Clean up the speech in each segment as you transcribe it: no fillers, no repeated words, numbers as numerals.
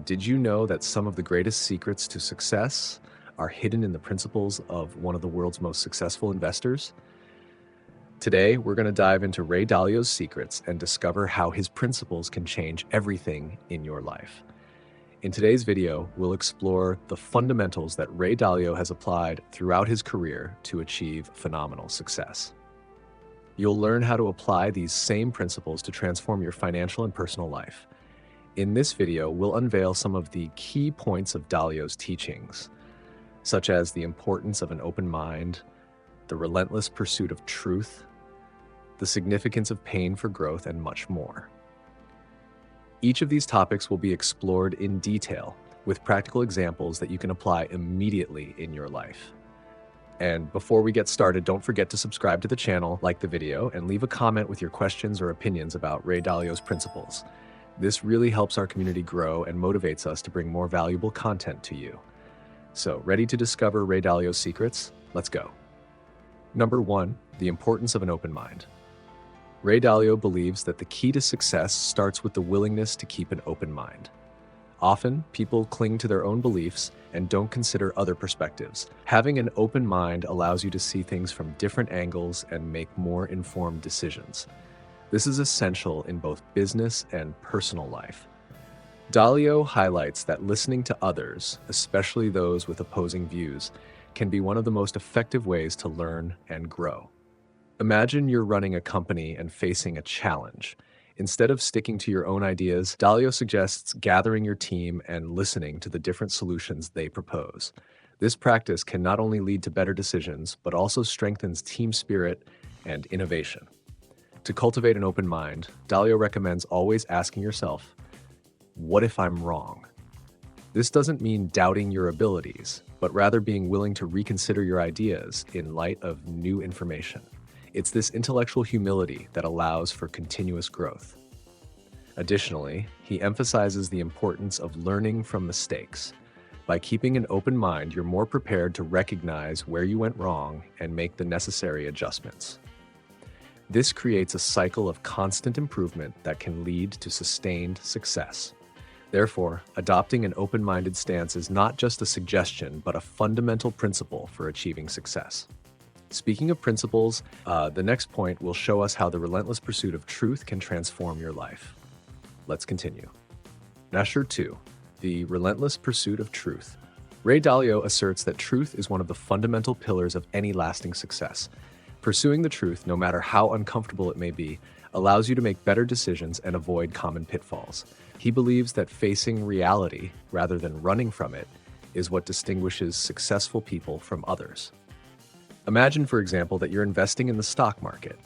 Did you know that some of the greatest secrets to success are hidden in the principles of one of the world's most successful investors? Today, we're going to dive into Ray Dalio's secrets and discover how his principles can change everything in your life. In today's video, we'll explore the fundamentals that Ray Dalio has applied throughout his career to achieve phenomenal success. You'll learn how to apply these same principles to transform your financial and personal life. In this video, we'll unveil some of the key points of Dalio's teachings, such as the importance of an open mind, the relentless pursuit of truth, the significance of pain for growth, and much more. Each of these topics will be explored in detail with practical examples that you can apply immediately in your life. And before we get started, don't forget to subscribe to the channel, like the video, and leave a comment with your questions or opinions about Ray Dalio's principles. This really helps our community grow and motivates us to bring more valuable content to you. So, ready to discover Ray Dalio's secrets? Let's go. Number 1, the importance of an open mind. Ray Dalio believes that the key to success starts with the willingness to keep an open mind. Often, people cling to their own beliefs and don't consider other perspectives. Having an open mind allows you to see things from different angles and make more informed decisions. This is essential in both business and personal life. Dalio highlights that listening to others, especially those with opposing views, can be one of the most effective ways to learn and grow. Imagine you're running a company and facing a challenge. Instead of sticking to your own ideas, Dalio suggests gathering your team and listening to the different solutions they propose. This practice can not only lead to better decisions, but also strengthens team spirit and innovation. To cultivate an open mind, Dalio recommends always asking yourself, what if I'm wrong? This doesn't mean doubting your abilities, but rather being willing to reconsider your ideas in light of new information. It's this intellectual humility that allows for continuous growth. Additionally, he emphasizes the importance of learning from mistakes. By keeping an open mind, you're more prepared to recognize where you went wrong and make the necessary adjustments. This creates a cycle of constant improvement that can lead to sustained success. Therefore, adopting an open-minded stance is not just a suggestion, but a fundamental principle for achieving success. Speaking of principles, the next point will show us how the relentless pursuit of truth can transform your life. Let's continue. Measure 2, the relentless pursuit of truth. Ray Dalio asserts that truth is one of the fundamental pillars of any lasting success. Pursuing the truth, no matter how uncomfortable it may be, allows you to make better decisions and avoid common pitfalls. He believes that facing reality, rather than running from it, is what distinguishes successful people from others. Imagine, for example, that you're investing in the stock market.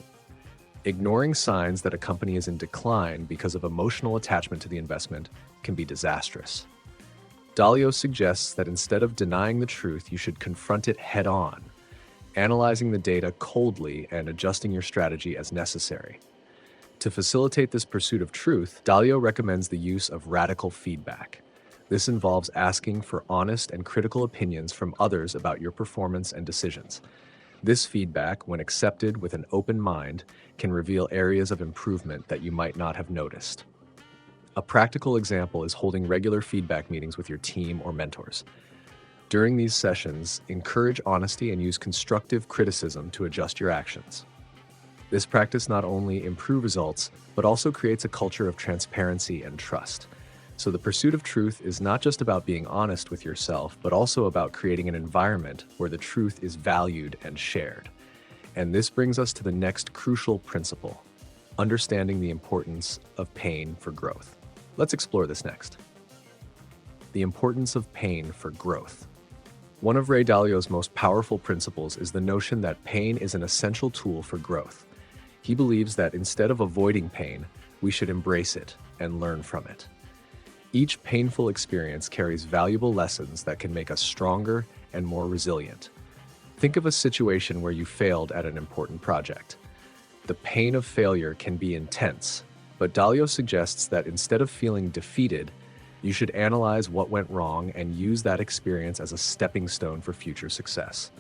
Ignoring signs that a company is in decline because of emotional attachment to the investment can be disastrous. Dalio suggests that instead of denying the truth, you should confront it head-on, analyzing the data coldly and adjusting your strategy as necessary. To facilitate this pursuit of truth, Dalio recommends the use of radical feedback. This involves asking for honest and critical opinions from others about your performance and decisions. This feedback, when accepted with an open mind, can reveal areas of improvement that you might not have noticed. A practical example is holding regular feedback meetings with your team or mentors. During these sessions, encourage honesty and use constructive criticism to adjust your actions. This practice not only improves results, but also creates a culture of transparency and trust. So the pursuit of truth is not just about being honest with yourself, but also about creating an environment where the truth is valued and shared. And this brings us to the next crucial principle, understanding the importance of pain for growth. Let's explore this next. The importance of pain for growth. One of Ray Dalio's most powerful principles is the notion that pain is an essential tool for growth. He believes that instead of avoiding pain, we should embrace it and learn from it. Each painful experience carries valuable lessons that can make us stronger and more resilient. Think of a situation where you failed at an important project. The pain of failure can be intense, but Dalio suggests that instead of feeling defeated, you should analyze what went wrong and use that experience as a stepping stone for future success.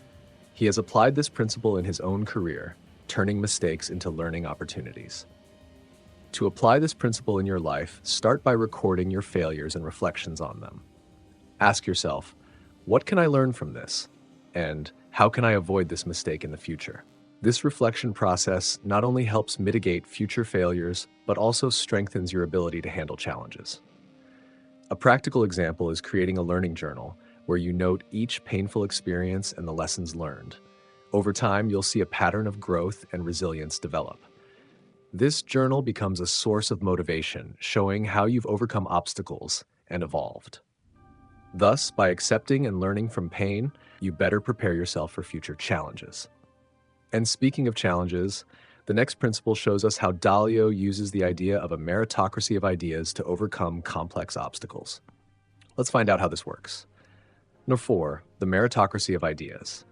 He has applied this principle in his own career, turning mistakes into learning opportunities. To apply this principle in your life, start by recording your failures and reflections on them. Ask yourself, what can I learn from this? And how can I avoid this mistake in the future? This reflection process not only helps mitigate future failures, but also strengthens your ability to handle challenges. A practical example is creating a learning journal where you note each painful experience and the lessons learned. Over time, you'll see a pattern of growth and resilience develop. This journal becomes a source of motivation, showing how you've overcome obstacles and evolved. Thus, by accepting and learning from pain, you better prepare yourself for future challenges. And speaking of challenges, the next principle shows us how Dalio uses the idea of a meritocracy of ideas to overcome complex obstacles. Let's find out how this works. Number 4, the meritocracy of ideas.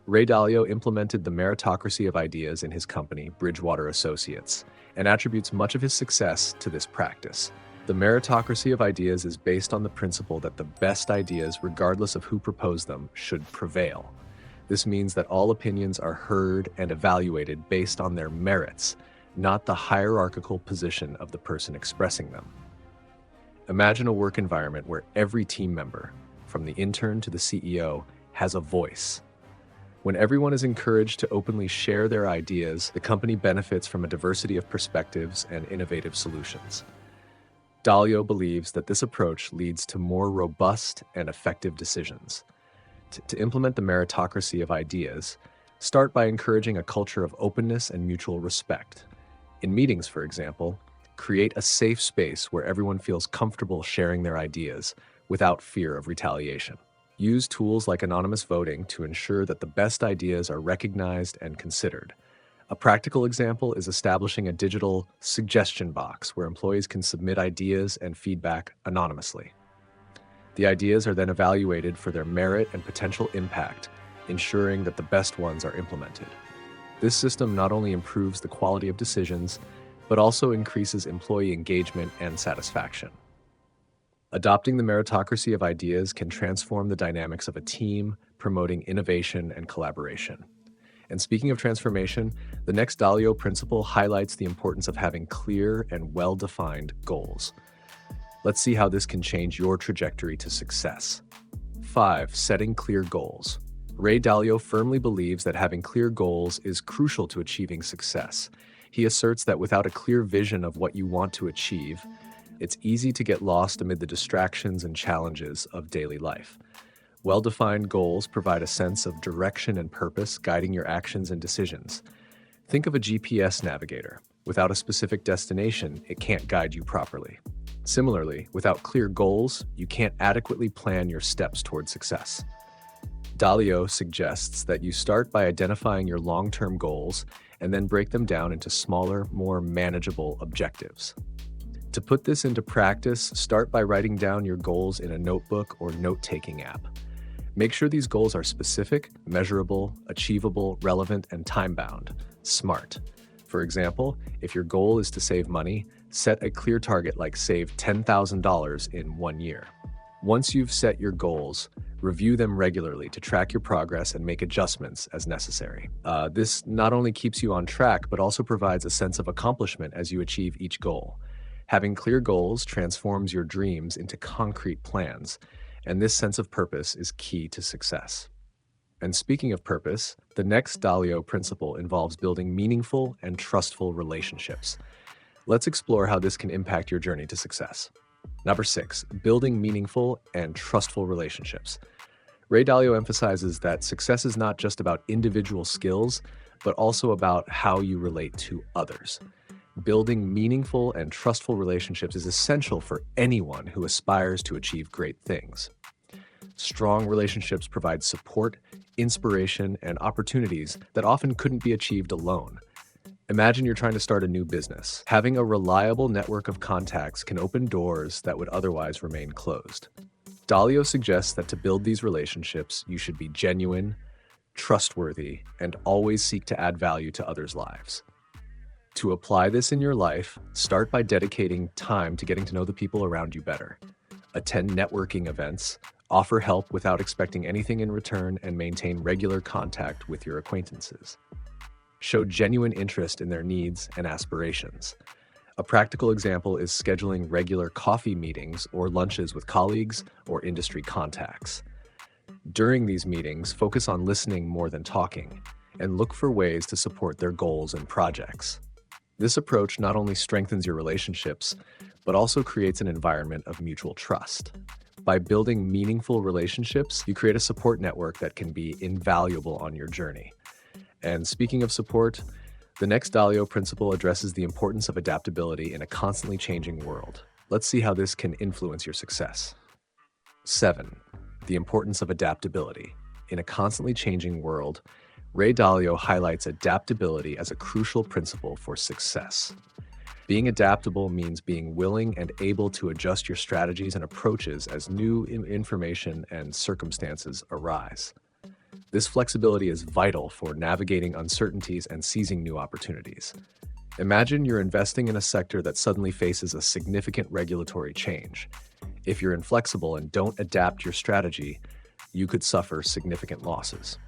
Ray Dalio implemented the meritocracy of ideas in his company, Bridgewater Associates, and attributes much of his success to this practice. The meritocracy of ideas is based on the principle that the best ideas, regardless of who proposed them, should prevail. This means that all opinions are heard and evaluated based on their merits, not the hierarchical position of the person expressing them. Imagine a work environment where every team member, from the intern to the CEO, has a voice. When everyone is encouraged to openly share their ideas, the company benefits from a diversity of perspectives and innovative solutions. Dalio believes that this approach leads to more robust and effective decisions. To implement the meritocracy of ideas, start by encouraging a culture of openness and mutual respect. In meetings, for example, create a safe space where everyone feels comfortable sharing their ideas without fear of retaliation. Use tools like anonymous voting to ensure that the best ideas are recognized and considered. A practical example is establishing a digital suggestion box where employees can submit ideas and feedback anonymously. The ideas are then evaluated for their merit and potential impact, ensuring that the best ones are implemented. This system not only improves the quality of decisions, but also increases employee engagement and satisfaction. Adopting the meritocracy of ideas can transform the dynamics of a team, promoting innovation and collaboration. And speaking of transformation, the next Dalio principle highlights the importance of having clear and well-defined goals. Let's see how this can change your trajectory to success. 5. Setting clear goals. Ray Dalio firmly believes that having clear goals is crucial to achieving success. He asserts that without a clear vision of what you want to achieve, it's easy to get lost amid the distractions and challenges of daily life. Well-defined goals provide a sense of direction and purpose, guiding your actions and decisions. Think of a GPS navigator. Without a specific destination, it can't guide you properly. Similarly, without clear goals, you can't adequately plan your steps toward success. Dalio suggests that you start by identifying your long-term goals and then break them down into smaller, more manageable objectives. To put this into practice, start by writing down your goals in a notebook or note-taking app. Make sure these goals are specific, measurable, achievable, relevant, and time-bound. SMART. For example, if your goal is to save money, set a clear target like save $10,000 in 1 year. Once you've set your goals, review them regularly to track your progress and make adjustments as necessary. This not only keeps you on track, but also provides a sense of accomplishment as you achieve each goal. Having clear goals transforms your dreams into concrete plans, and this sense of purpose is key to success. And speaking of purpose, the next Dalio principle involves building meaningful and trustful relationships. Let's explore how this can impact your journey to success. Number 6, building meaningful and trustful relationships. Ray Dalio emphasizes that success is not just about individual skills, but also about how you relate to others. Building meaningful and trustful relationships is essential for anyone who aspires to achieve great things. Strong relationships provide support, inspiration, and opportunities that often couldn't be achieved alone. Imagine you're trying to start a new business. Having a reliable network of contacts can open doors that would otherwise remain closed. Dalio suggests that to build these relationships, you should be genuine, trustworthy, and always seek to add value to others' lives. To apply this in your life, start by dedicating time to getting to know the people around you better. Attend networking events, offer help without expecting anything in return, and maintain regular contact with your acquaintances. Show genuine interest in their needs and aspirations. A practical example is scheduling regular coffee meetings or lunches with colleagues or industry contacts. During these meetings, focus on listening more than talking and look for ways to support their goals and projects. This approach not only strengthens your relationships, but also creates an environment of mutual trust. By building meaningful relationships, you create a support network that can be invaluable on your journey. And speaking of support, the next Dalio principle addresses the importance of adaptability in a constantly changing world. Let's see how this can influence your success. 7. The importance of adaptability. In a constantly changing world, Ray Dalio highlights adaptability as a crucial principle for success. Being adaptable means being willing and able to adjust your strategies and approaches as new information and circumstances arise. This flexibility is vital for navigating uncertainties and seizing new opportunities. Imagine you're investing in a sector that suddenly faces a significant regulatory change. If you're inflexible and don't adapt your strategy, you could suffer significant losses.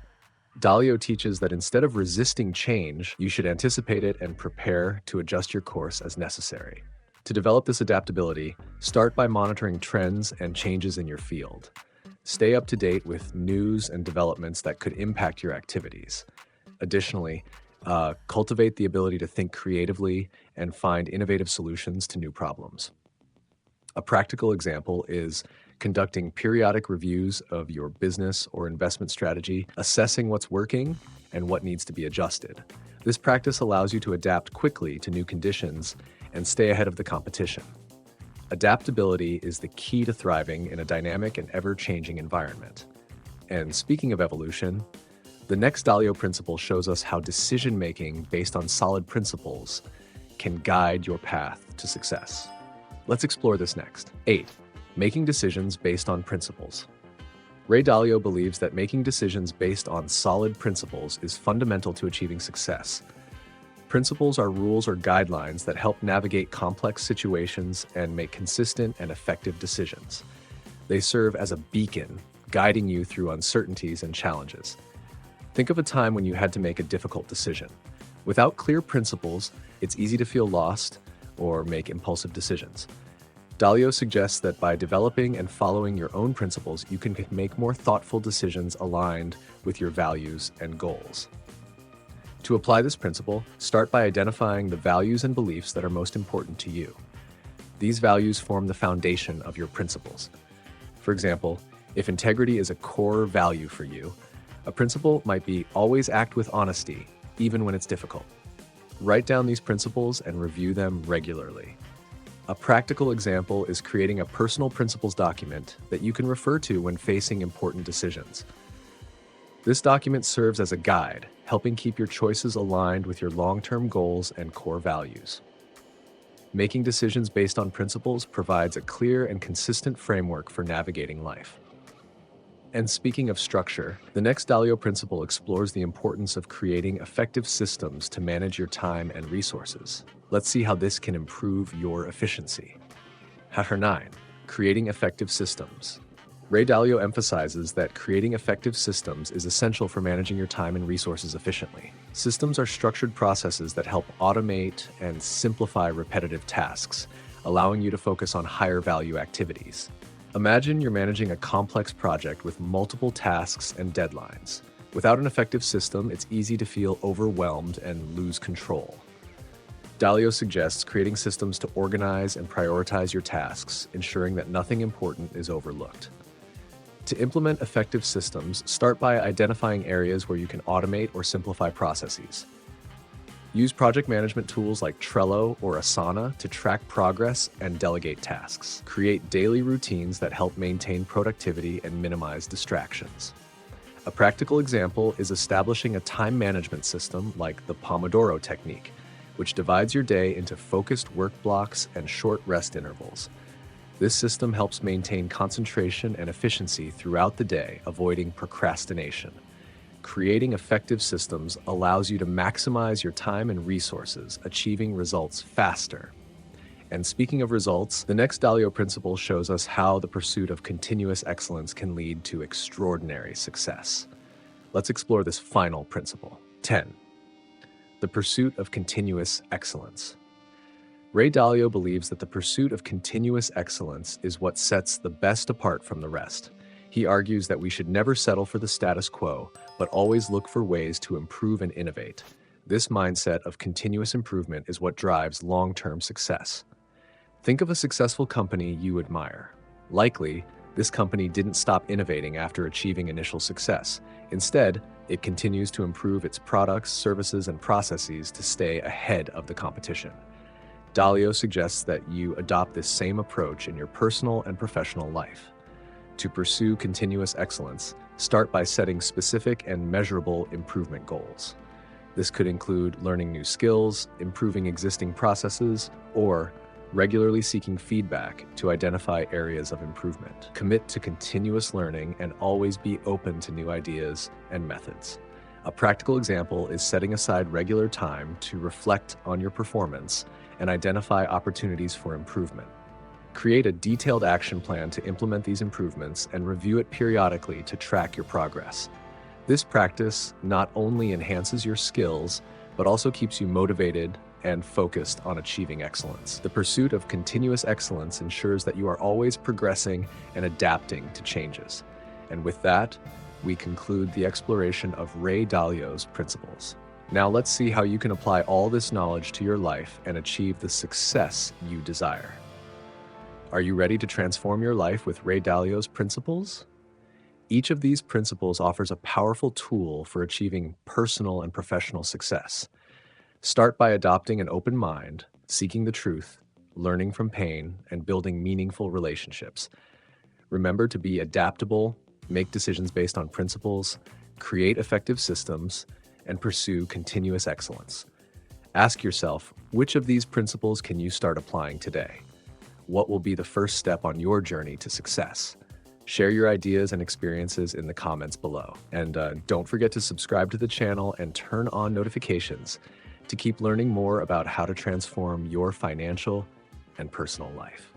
Dalio teaches that instead of resisting change, you should anticipate it and prepare to adjust your course as necessary. To develop this adaptability, start by monitoring trends and changes in your field. Stay up to date with news and developments that could impact your activities. Additionally, cultivate the ability to think creatively and find innovative solutions to new problems. A practical example is conducting periodic reviews of your business or investment strategy, assessing what's working and what needs to be adjusted. This practice allows you to adapt quickly to new conditions and stay ahead of the competition. Adaptability is the key to thriving in a dynamic and ever-changing environment. And speaking of evolution, the next Dalio principle shows us how decision-making based on solid principles can guide your path to success. Let's explore this next. 8. Making decisions based on principles. Ray Dalio believes that making decisions based on solid principles is fundamental to achieving success. Principles are rules or guidelines that help navigate complex situations and make consistent and effective decisions. They serve as a beacon, guiding you through uncertainties and challenges. Think of a time when you had to make a difficult decision. Without clear principles, it's easy to feel lost or make impulsive decisions. Dalio suggests that by developing and following your own principles, you can make more thoughtful decisions aligned with your values and goals. To apply this principle, start by identifying the values and beliefs that are most important to you. These values form the foundation of your principles. For example, if integrity is a core value for you, a principle might be always act with honesty, even when it's difficult. Write down these principles and review them regularly. A practical example is creating a personal principles document that you can refer to when facing important decisions. This document serves as a guide, helping keep your choices aligned with your long-term goals and core values. Making decisions based on principles provides a clear and consistent framework for navigating life. And speaking of structure, the next Dalio principle explores the importance of creating effective systems to manage your time and resources. Let's see how this can improve your efficiency. Hacker 9. Creating effective systems. Ray Dalio emphasizes that creating effective systems is essential for managing your time and resources efficiently. Systems are structured processes that help automate and simplify repetitive tasks, allowing you to focus on higher value activities. Imagine you're managing a complex project with multiple tasks and deadlines. Without an effective system, it's easy to feel overwhelmed and lose control. Dalio suggests creating systems to organize and prioritize your tasks, ensuring that nothing important is overlooked. To implement effective systems, start by identifying areas where you can automate or simplify processes. Use project management tools like Trello or Asana to track progress and delegate tasks. Create daily routines that help maintain productivity and minimize distractions. A practical example is establishing a time management system like the Pomodoro technique, which divides your day into focused work blocks and short rest intervals. This system helps maintain concentration and efficiency throughout the day, avoiding procrastination. Creating effective systems allows you to maximize your time and resources, achieving results faster. And speaking of results, the next Dalio principle shows us how the pursuit of continuous excellence can lead to extraordinary success. Let's explore this final principle. 10. The pursuit of continuous excellence. Ray Dalio believes that the pursuit of continuous excellence is what sets the best apart from the rest. He argues that we should never settle for the status quo, but always look for ways to improve and innovate. This mindset of continuous improvement is what drives long-term success. Think of a successful company you admire. Likely, this company didn't stop innovating after achieving initial success. Instead, it continues to improve its products, services, and processes to stay ahead of the competition. Dalio suggests that you adopt this same approach in your personal and professional life. To pursue continuous excellence, start by setting specific and measurable improvement goals. This could include learning new skills, improving existing processes, or regularly seeking feedback to identify areas of improvement. Commit to continuous learning and always be open to new ideas and methods. A practical example is setting aside regular time to reflect on your performance and identify opportunities for improvement. Create a detailed action plan to implement these improvements and review it periodically to track your progress. This practice not only enhances your skills, but also keeps you motivated and focused on achieving excellence. The pursuit of continuous excellence ensures that you are always progressing and adapting to changes. And with that, we conclude the exploration of Ray Dalio's principles. Now let's see how you can apply all this knowledge to your life and achieve the success you desire. Are you ready to transform your life with Ray Dalio's principles? Each of these principles offers a powerful tool for achieving personal and professional success. Start by adopting an open mind, seeking the truth, learning from pain, and building meaningful relationships. Remember to be adaptable, make decisions based on principles, create effective systems, and pursue continuous excellence. Ask yourself, which of these principles can you start applying today? What will be the first step on your journey to success? Share your ideas and experiences in the comments below. And don't forget to subscribe to the channel and turn on notifications to keep learning more about how to transform your financial and personal life.